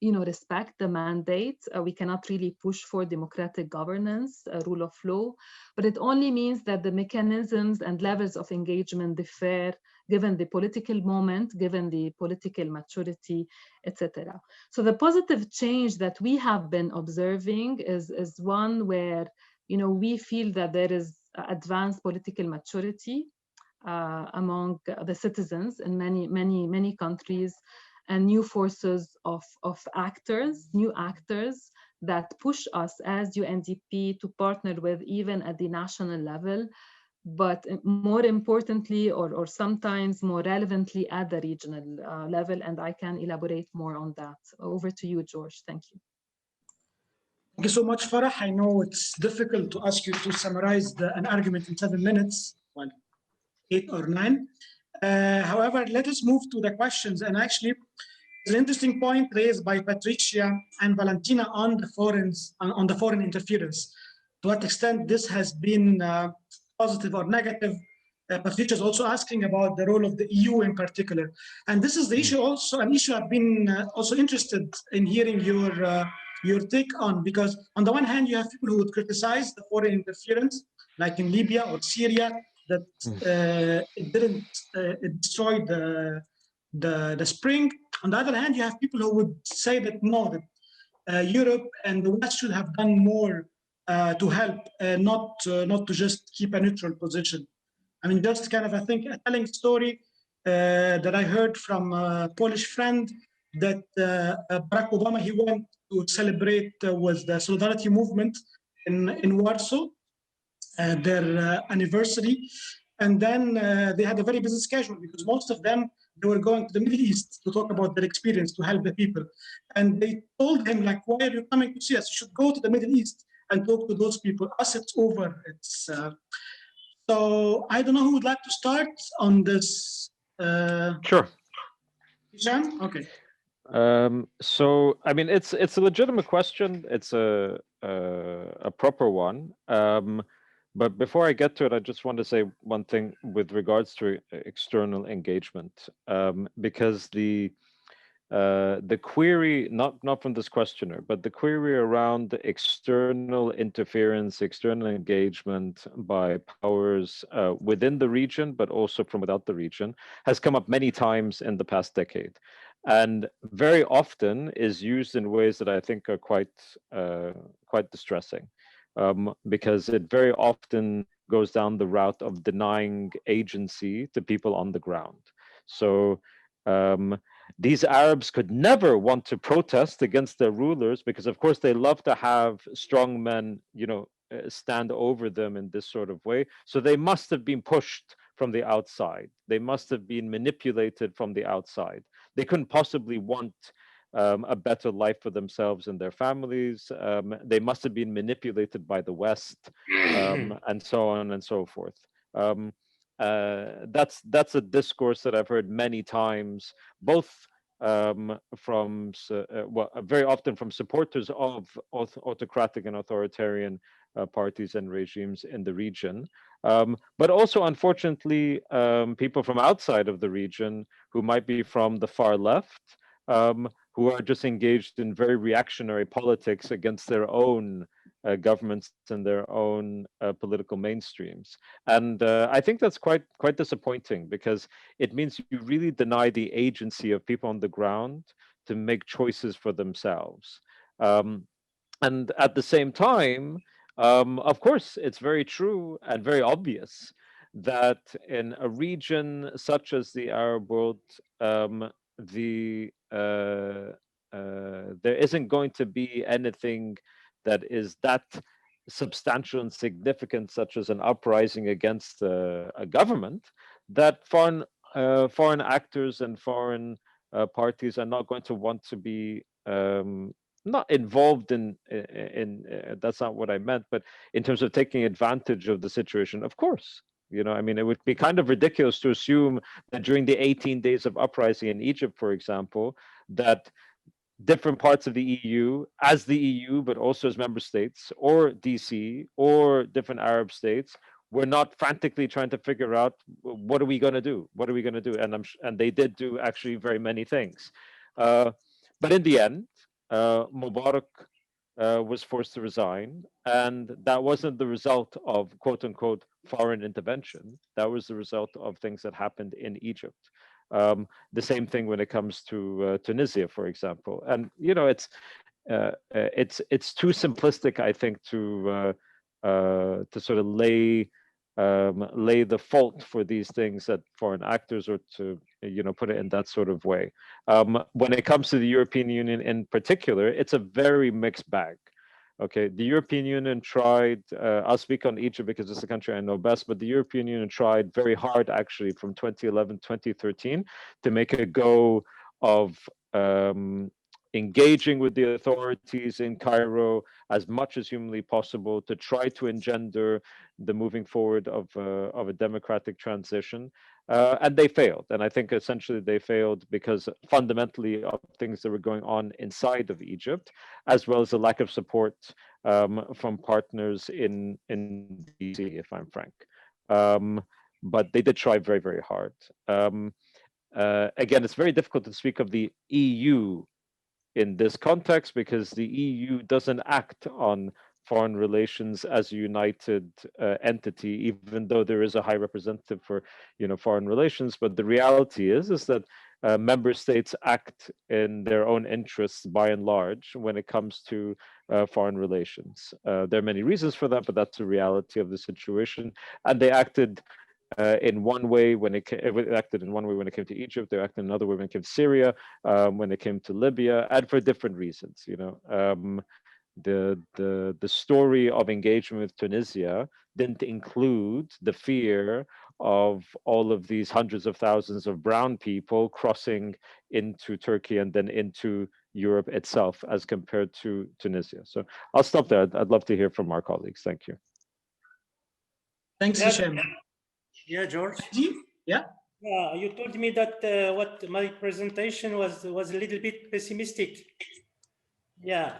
respect the mandate. We cannot really push for democratic governance, rule of law, but it only means that the mechanisms and levels of engagement differ given the political moment, given the political maturity, etc. So the positive change that we have been observing is one where we feel that there is advanced political maturity among the citizens in many countries, and new forces of actors, new actors that push us as UNDP to partner with even at the national level, but more importantly, or sometimes more relevantly at the regional level. And I can elaborate more on that. Over to you, George. Thank you. Thank you so much, Farah. I know it's difficult to ask you to summarize an argument in 7 minutes, well, 8 or 9. However, let us move to the questions. And actually, there's an interesting point raised by Patricia and Valentina on the foreign interference. To what extent this has been positive or negative. Patricia is also asking about the role of the EU in particular. And this is the issue, also an issue I've been also interested in hearing your take on, because on the one hand, you have people who would criticize the foreign interference, like in Libya or Syria, that it destroyed the spring. On the other hand, you have people who would say that no, that Europe and the West should have done more to help, not to just keep a neutral position. I mean, just kind of, I think, a telling story that I heard from a Polish friend that Barack Obama, he went to celebrate with the Solidarity Movement in Warsaw, their anniversary. And then they had a very busy schedule because most of them, they were going to the Middle East to talk about their experience, to help the people. And they told him, like, why are you coming to see us? You should go to the Middle East and talk to those people. Us, it's over. So I don't know who would like to start on this. Sure. Hisham? Okay. So, I mean, it's a legitimate question. It's a proper one. But before I get to it, I just want to say one thing with regards to external engagement, because the query, not from this questioner, but the query around the external interference, external engagement by powers within the region, but also from without the region, has come up many times in the past decade, and very often is used in ways that I think are quite distressing. Because it very often goes down the route of denying agency to people on the ground. So these Arabs could never want to protest against their rulers because, of course, they love to have strong men, stand over them in this sort of way. So they must have been pushed from the outside. They must have been manipulated from the outside. They couldn't possibly want a better life for themselves and their families. They must have been manipulated by the West, and so on and so forth. That's a discourse that I've heard many times, both from very often from supporters of autocratic and authoritarian parties and regimes in the region, but also, unfortunately, people from outside of the region who might be from the far left, who are just engaged in very reactionary politics against their own governments and their own political mainstreams. And I think that's quite disappointing, because it means you really deny the agency of people on the ground to make choices for themselves. And at the same time, of course, it's very true and very obvious that in a region such as the Arab world, there isn't going to be anything that is that substantial and significant, such as an uprising against a government, that foreign actors and foreign parties are not going to want to be not involved in that's not what I meant, but in terms of taking advantage of the situation. Of course, I mean, it would be kind of ridiculous to assume that during the 18 days of uprising in Egypt, for example, that different parts of the EU, as the EU, but also as member states, or DC, or different Arab states, were not frantically trying to figure out, what are we going to do? What are we going to do? And they did do actually very many things. But in the end, Mubarak was forced to resign, and that wasn't the result of quote unquote foreign intervention. That was the result of things that happened in Egypt. The same thing when it comes to Tunisia, for example. And it's too simplistic, I think, to sort of lay the fault for these things at foreign actors, or to put it in that sort of way. When it comes to the European Union in particular, it's a very mixed bag. Okay, the European Union tried, I'll speak on Egypt because it's the country I know best, but the European Union tried very hard, actually, from 2011, 2013, to make a go of engaging with the authorities in Cairo as much as humanly possible, to try to engender the moving forward of a democratic transition. And they failed. And I think essentially they failed because fundamentally of things that were going on inside of Egypt, as well as a lack of support from partners in DC, if I'm frank. But they did try very, very hard. Again, it's very difficult to speak of the EU in this context, because the EU doesn't act on foreign relations as a united entity, even though there is a high representative for foreign relations. But the reality is that member states act in their own interests by and large when it comes to foreign relations. There are many reasons for that, but that's the reality of the situation. And they acted in one way when it acted in one way when it came to Egypt. They acted in another way when it came to Syria, when it came to Libya, and for different reasons. The story of engagement with Tunisia didn't include the fear of all of these hundreds of thousands of brown people crossing into Turkey and then into Europe itself, as compared to Tunisia. So I'll stop there. I'd love to hear from our colleagues. Thank you. Thanks, Hisham. Yeah, George. Yeah. Yeah, you told me that what my presentation was a little bit pessimistic. Yeah,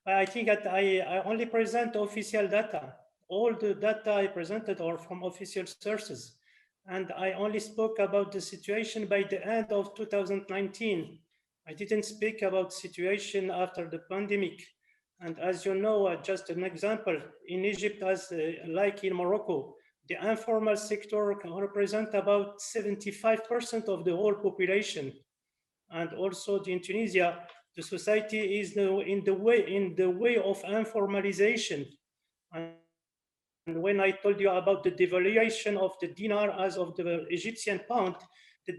I think that I only present official data. All the data I presented are from official sources, and I only spoke about the situation by the end of 2019. I didn't speak about situation after the pandemic. And as you know, just an example, in Egypt, as like in Morocco, the informal sector can represent about 75% of the whole population. And also in Tunisia, the society is in the way of informalization. And when I told you about the devaluation of the dinar as of the Egyptian pound, the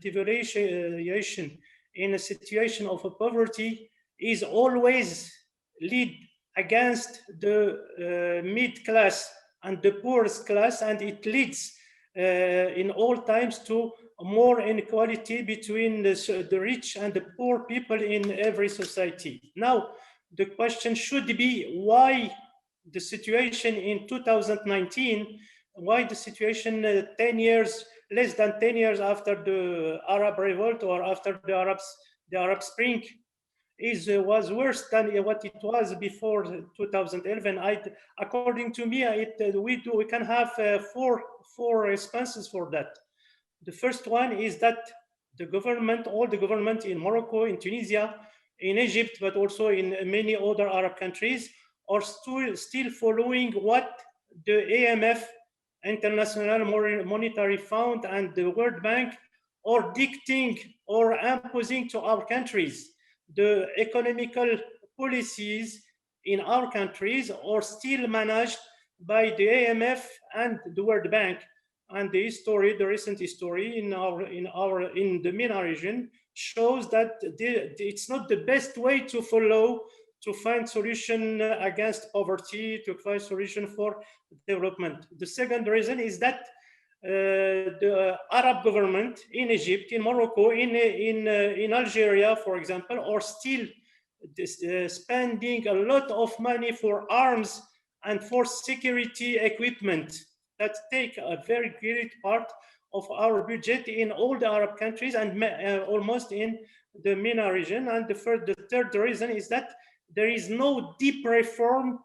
devaluation in a situation of poverty is always lead against the mid class and the poorest class, and it leads in all times to more inequality between the rich and the poor people in every society. Now, the question should be why the situation in 2019, why the situation 10 years, less than 10 years after the Arab revolt or after the Arab Spring was worse than what it was before 2011. According to me, we can have four responses for that. The first one is that the government, all the government in Morocco, in Tunisia, in Egypt, but also in many other Arab countries, are still following what the IMF, International Monetary Fund, and the World Bank are dictating or imposing to our countries. The economical policies in our countries are still managed by the IMF and the World Bank. And the history, the recent history in the MENA region shows that it's not the best way to follow to find solution against poverty, to find solution for development. The second reason is that the Arab government in Egypt, in Morocco, in Algeria, for example, are still spending a lot of money for arms and for security equipment that take a very great part of our budget in all the Arab countries and almost in the MENA region. And the third reason is that there is no deep reform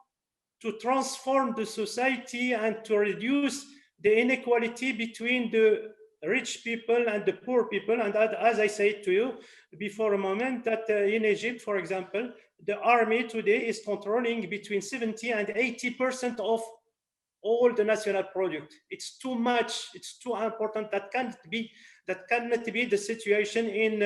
to transform the society and to reduce the inequality between the rich people and the poor people. And as I said to you before a moment, that in Egypt, for example, the army today is controlling between 70 and 80% of all the national product. It's too much, it's too important. That cannot be the situation in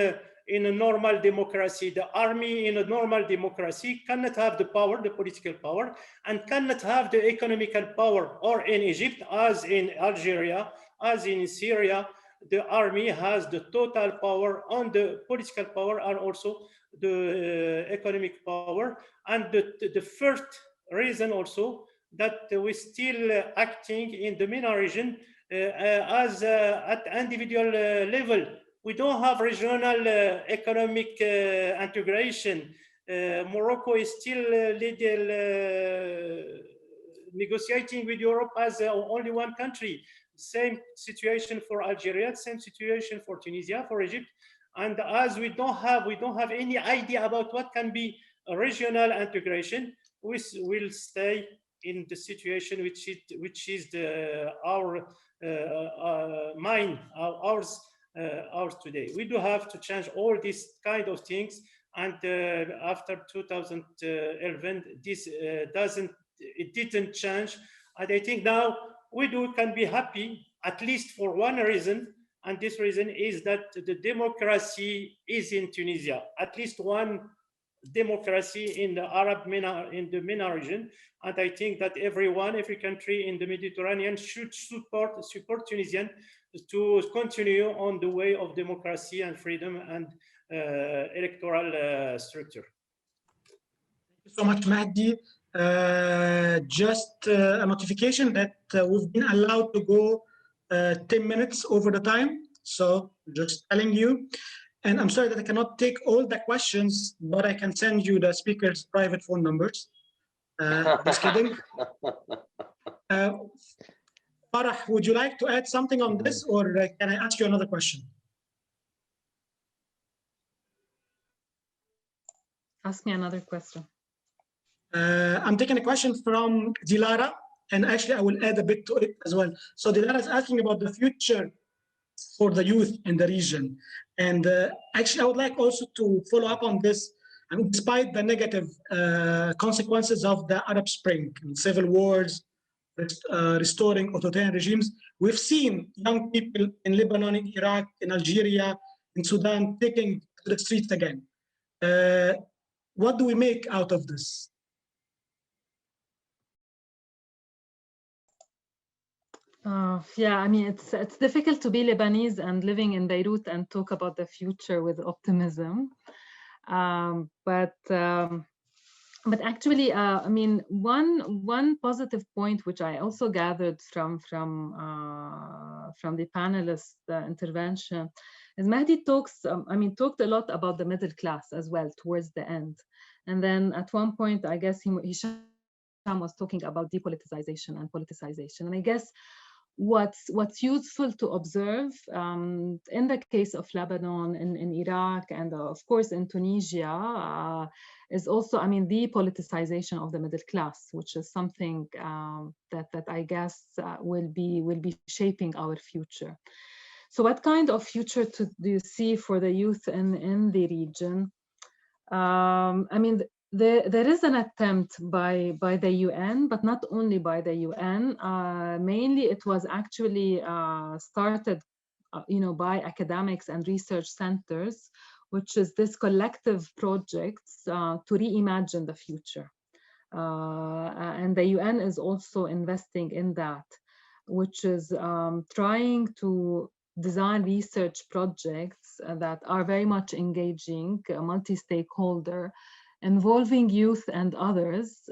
a normal democracy. The army in a normal democracy cannot have the power, the political power, and cannot have the economical power. Or in Egypt, as in Algeria, as in Syria, the army has the total power on the political power and also the economic power. And the first reason also that we're still acting in the MENA region as at individual level. We don't have regional economic integration. Morocco is still negotiating with Europe as only one country. Same situation for Algeria, same situation for Tunisia, for Egypt. And as we don't have any idea about what can be a regional integration, we will stay in the situation which is ours today. We do have to change all these kind of things, and after 2011, this didn't change. And I think now we can be happy, at least for one reason, and this reason is that the democracy is in Tunisia. At least one democracy in the Arab MENA, in the MENA region, and I think that every country in the Mediterranean should support Tunisian to continue on the way of democracy and freedom and electoral structure. Thank you so much, Mahdi. Just a notification that we've been allowed to go 10 minutes over the time, so just telling you. And I'm sorry that I cannot take all the questions, but I can send you the speakers' private phone numbers. Just kidding. Farah, would you like to add something on this, or can I ask you another question? Ask me another question. I'm taking a question from Dilara, and actually I will add a bit to it as well. So Dilara is asking about the future for the youth in the region. And actually, I would like also to follow up on this. I mean, despite the negative consequences of the Arab Spring, civil wars, restoring authoritarian regimes, we've seen young people in Lebanon, in Iraq, in Algeria, in Sudan, taking to the streets again. What do we make out of this? Yeah, I mean, it's difficult to be Lebanese and living in Beirut and talk about the future with optimism. But But actually, I mean, one positive point which I also gathered from the panelists' intervention is Mahdi talks. I mean, talked a lot about the middle class as well towards the end, and then at one point, I guess Hisham was talking about depoliticization and politicization, and I guess what's useful to observe in the case of Lebanon, in Iraq, and of course in Tunisia, is also, I mean, the politicization of the middle class, which is something that I guess will be shaping our future. So what kind of future do you see for the youth in the region? I mean, there is an attempt by the UN, but not only by the UN. Mainly, it was actually started, by academics and research centers, which is this collective projects to reimagine the future. And the UN is also investing in that, which is trying to design research projects that are very much engaging, multi-stakeholder, involving youth and others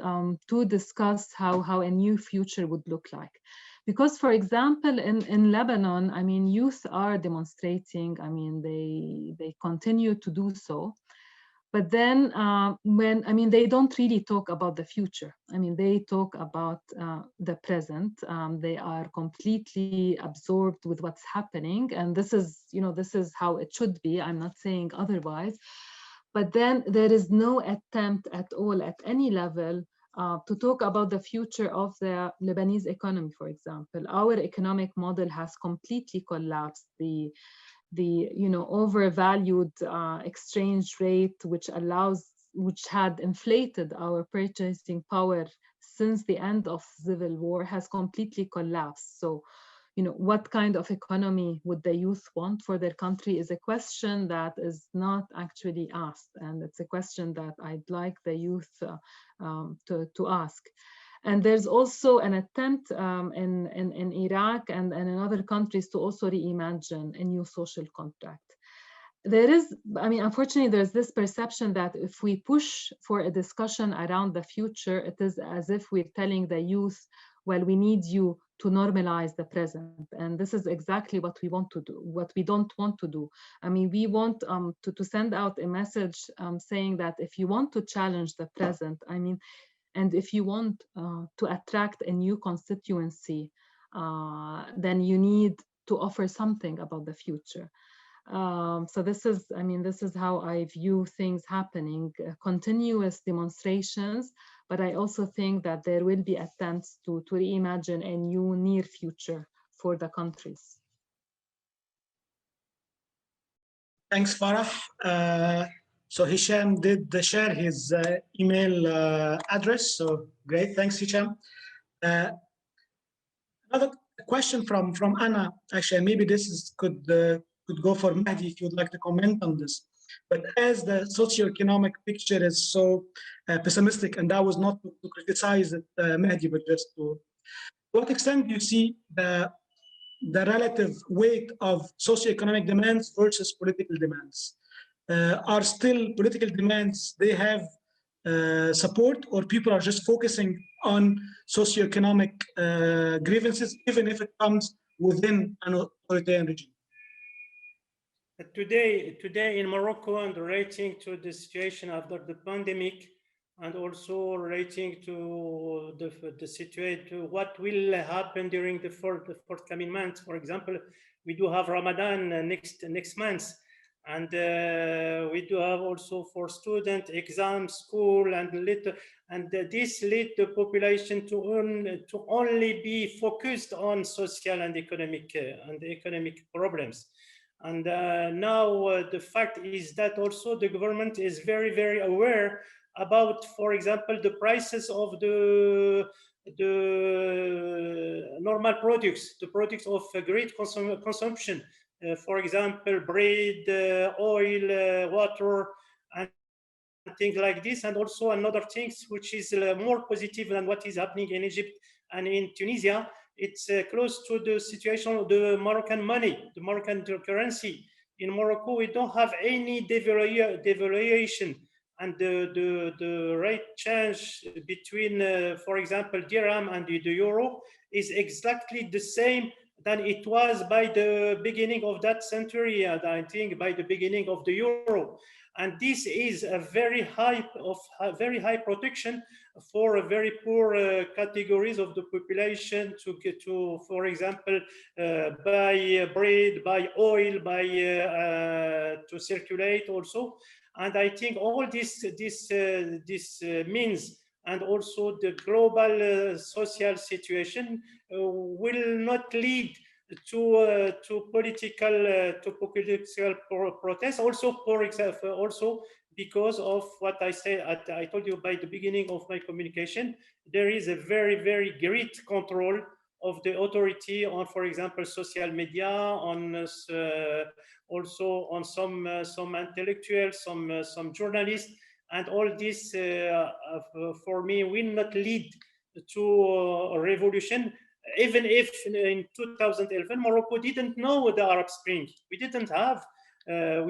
to discuss how a new future would look like. Because, for example, in Lebanon, I mean, youth are demonstrating, I mean, they continue to do so. But then they don't really talk about the future. I mean, they talk about the present. They are completely absorbed with what's happening. And this is how it should be. I'm not saying otherwise. But then there is no attempt at all at any level to talk about the future of the Lebanese economy, for example. Our economic model has completely collapsed. The overvalued exchange rate, which had inflated our purchasing power since the end of civil war, has completely collapsed. So, what kind of economy would the youth want for their country is a question that is not actually asked, and it's a question that I'd like the youth to ask. And there's also an attempt in Iraq and in other countries to also reimagine a new social contract. There is, I mean, unfortunately, there's this perception that if we push for a discussion around the future, it is as if we're telling the youth, well, we need you to normalize the present. And this is exactly what we want to do, what we don't want to do. I mean, we want to send out a message saying that if you want to challenge the present, I mean, and if you want to attract a new constituency, then you need to offer something about the future. So this is how I view things happening, continuous demonstrations, but I also think that there will be attempts to reimagine a new near future for the countries. Thanks, Farah. So Hisham did share his email address. So great, thanks, Hisham. Another question from Anna. Actually, maybe this could go for Mahdi if you'd like to comment on this. But as the socio-economic picture is so pessimistic, and that was not to criticize it, Mahdi, but just to what extent do you see the relative weight of socio-economic demands versus political demands? Are still political demands, they have support, or people are just focusing on socio-economic grievances, even if it comes within an authoritarian regime? Today in Morocco, and relating to the situation after the pandemic, and also relating to the situation, to what will happen during the forthcoming months. For example, we do have Ramadan next month, and we do have also for student exam, school, and this lead the population to only be focused on social and economic problems. And now the fact is that also the government is very, very aware about, for example, the prices of the normal products, the products of great consumption, for example, bread, oil, water, and things like this, and also another things which is more positive than what is happening in Egypt and in Tunisia. It's close to the situation of the Moroccan money, the Moroccan currency. In Morocco, we don't have any devaluation. and the rate change between, for example, dirham and the euro is exactly the same than it was by the beginning of that century, and I think by the beginning of the euro. And this is a very high protection for a very poor categories of the population to get to, for example, buy bread, buy oil, buy to circulate also. And I think all this means, and also the global social situation will not lead to political protests. Also, for example, also because of what I said, I told you by the beginning of my communication, there is a very great control of the authority on, for example, social media, on also on some intellectuals, some journalists, and all this for me will not lead to a revolution. Even if in 2011 Morocco didn't know the Arab Spring, we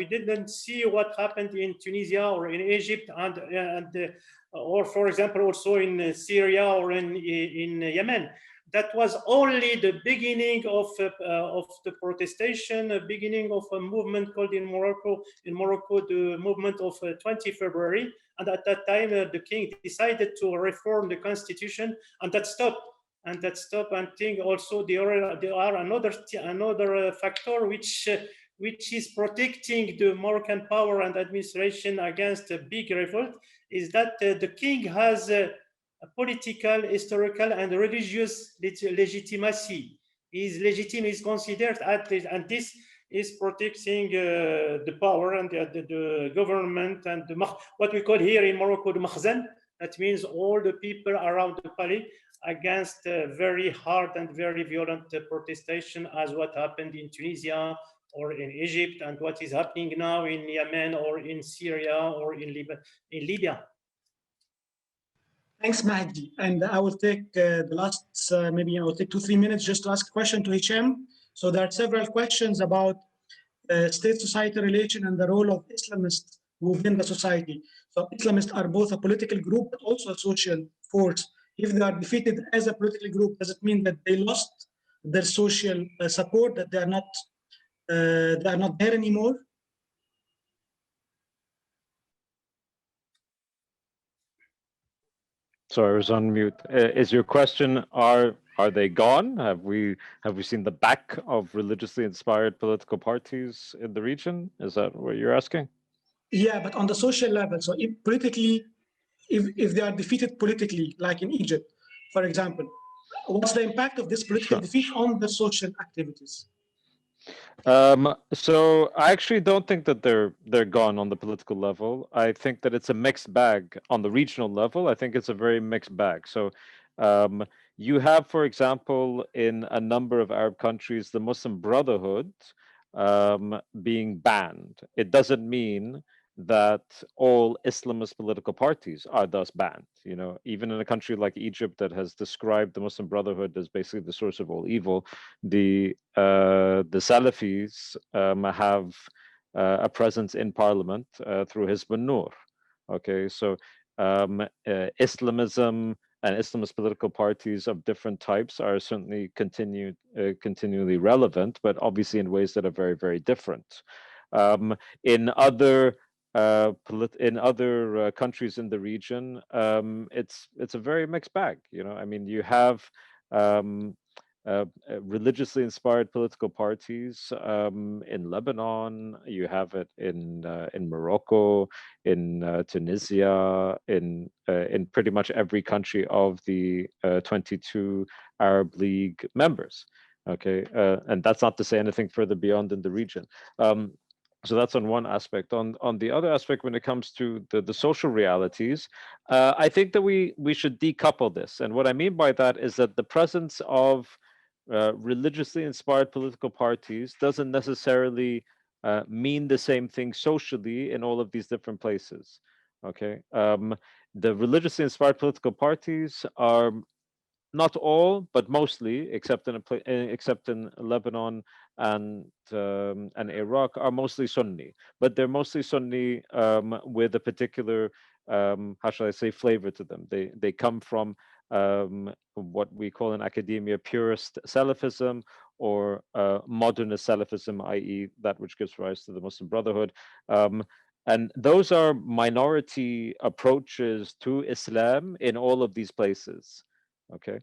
didn't see what happened in Tunisia or in Egypt, and or for example also in Syria or in Yemen. That was only the beginning of the protestation, the beginning of a movement called in Morocco the movement of 20 February. And at that time, the king decided to reform the constitution, and that stopped. And I think also there are another factor which is protecting the Moroccan power and administration against a big revolt, is that the king has a political, historical, and religious legitimacy. Is legitimate, is considered at least, and this is protecting the power and the government and what we call here in Morocco the makhzan. That means all the people around the palace against very hard and very violent protestation, as what happened in Tunisia or in Egypt, and what is happening now in Yemen or in Syria or in Libya. Thanks, Mahdi. And I will take the last, maybe I will take 2-3 minutes just to ask a question to Hisham. So there are several questions about state-society relation and the role of Islamists within the society. So Islamists are both a political group, but also a social force. If they are defeated as a political group, does it mean that they lost their social support, that they are not there anymore? Sorry, I was on mute. Is your question, are they gone? Have we seen the back of religiously inspired political parties in the region? Is that what you're asking? Yeah, but on the social level. So if politically, if they are defeated politically, like in Egypt, for example, what's the impact of this political defeat on the social activities? So I actually don't think that they're gone on the political level. I think that it's a mixed bag on the regional level. I think it's a very mixed bag. So you have, for example, in a number of Arab countries, the Muslim Brotherhood being banned. It doesn't mean that all Islamist political parties are thus banned. You know, even in a country like Egypt that has described the Muslim Brotherhood as basically the source of all evil, the Salafis have a presence in parliament through Hizb an-Nur. Okay, so Islamism and Islamist political parties of different types are certainly continually relevant, but obviously in ways that are very, very different. In other countries in the region, it's a very mixed bag. You know, I mean, you have religiously inspired political parties in Lebanon. You have it in Morocco, in Tunisia, in pretty much every country of the 22 Arab League members. Okay, and that's not to say anything further beyond in the region. So that's on one aspect. On the other aspect, when it comes to the social realities, I think that we should decouple this. And what I mean by that is that the presence of religiously inspired political parties doesn't necessarily mean the same thing socially in all of these different places. Okay, the religiously inspired political parties are not all, but mostly, except in Lebanon and Iraq, are mostly Sunni. But they're mostly Sunni with a particular, how shall I say, flavor to them. They come from what we call in academia purist Salafism, or modernist Salafism, i.e. that which gives rise to the Muslim Brotherhood. And those are minority approaches to Islam in all of these places. Okay,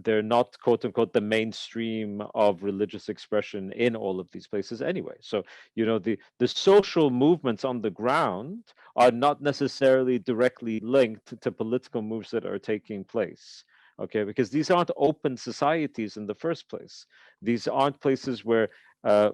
they're not, quote unquote, the mainstream of religious expression in all of these places anyway. So, you know, the social movements on the ground are not necessarily directly linked to political moves that are taking place. Okay, because these aren't open societies in the first place. These aren't places where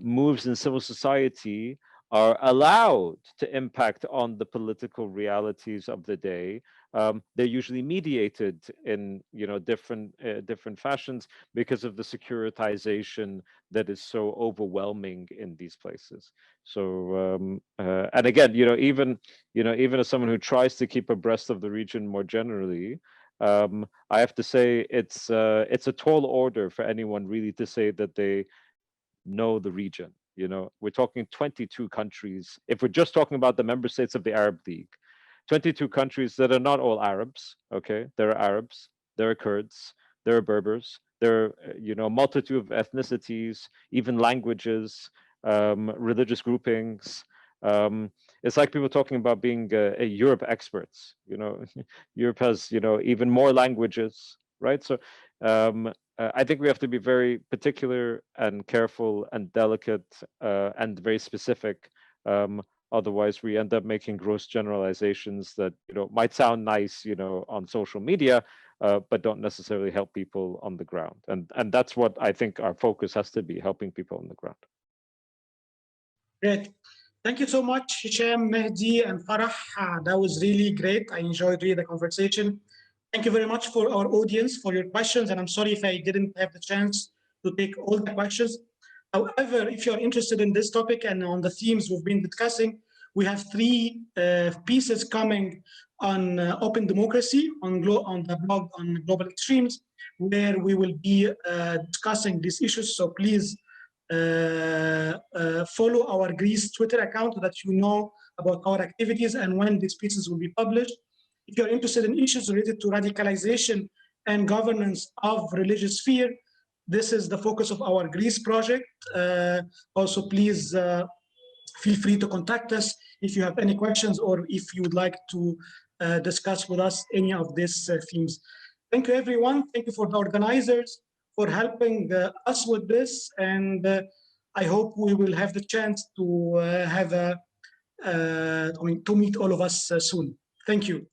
moves in civil society are allowed to impact on the political realities of the day. They're usually mediated in, you know, different fashions because of the securitization that is so overwhelming in these places. So and again, even as someone who tries to keep abreast of the region more generally, I have to say it's a tall order for anyone really to say that they know the region. You know, we're talking 22 countries. If we're just talking about the member states of the Arab League, 22 countries that are not all Arabs. Okay, there are Arabs, there are Kurds, there are Berbers, there are a multitude of ethnicities, even languages, religious groupings. It's like people talking about being a Europe experts. You know, Europe has even more languages, right? So I think we have to be very particular and careful and delicate and very specific. Otherwise, we end up making gross generalizations that might sound nice, on social media, but don't necessarily help people on the ground. And that's what I think our focus has to be: helping people on the ground. Great. Thank you so much, Hisham, Mehdi, and Farah. That was really great. I enjoyed really the conversation. Thank you very much for our audience for your questions. And I'm sorry if I didn't have the chance to take all the questions. However, if you're interested in this topic and on the themes we've been discussing, we have 3 pieces coming on open democracy on the blog on Global Extremes, where we will be discussing these issues. So please follow our Greece Twitter account so that you know about our activities and when these pieces will be published. If you're interested in issues related to radicalization and governance of religious fear, this is the focus of our Greece project. Also, please feel free to contact us if you have any questions or if you would like to discuss with us any of these themes. Thank you, everyone. Thank you for the organizers for helping us with this. And I hope we will have the chance to to meet all of us soon. Thank you.